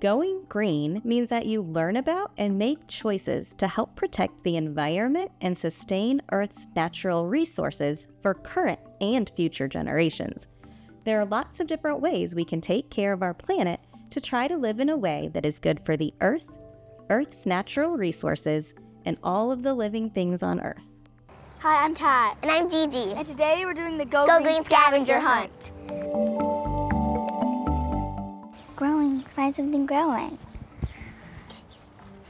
Going green means that you learn about and make choices to help protect the environment and sustain Earth's natural resources for current and future generations. There are lots of different ways we can take care of our planet to try to live in a way that is good for the Earth, Earth's natural resources, and all of the living things on Earth. Hi, I'm Kat. And I'm Gigi. And today we're doing the Go Green Scavenger Hunt. Growing, find something growing.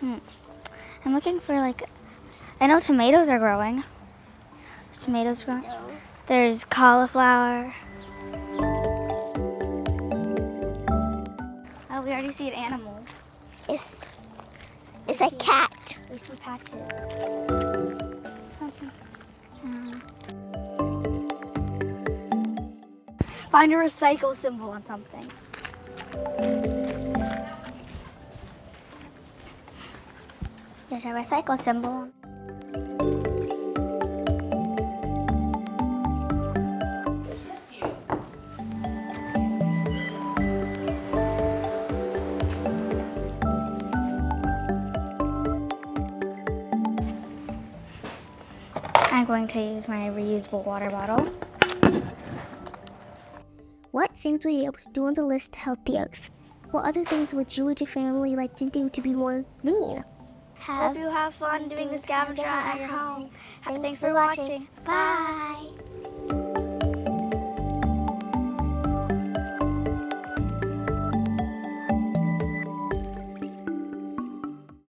I'm looking for I know tomatoes are growing. There's tomatoes growing. There's cauliflower. Oh, we already see an animal. It's a cat. We see patches. Find a recycle symbol on something. There's a recycle symbol. I'm going to use my reusable water bottle. What things were you able to do on the list to help the Earth? What other things would you and your family like to do to be more green? Hope you have fun doing the scavenger hunt at your home. Thanks for watching. Bye.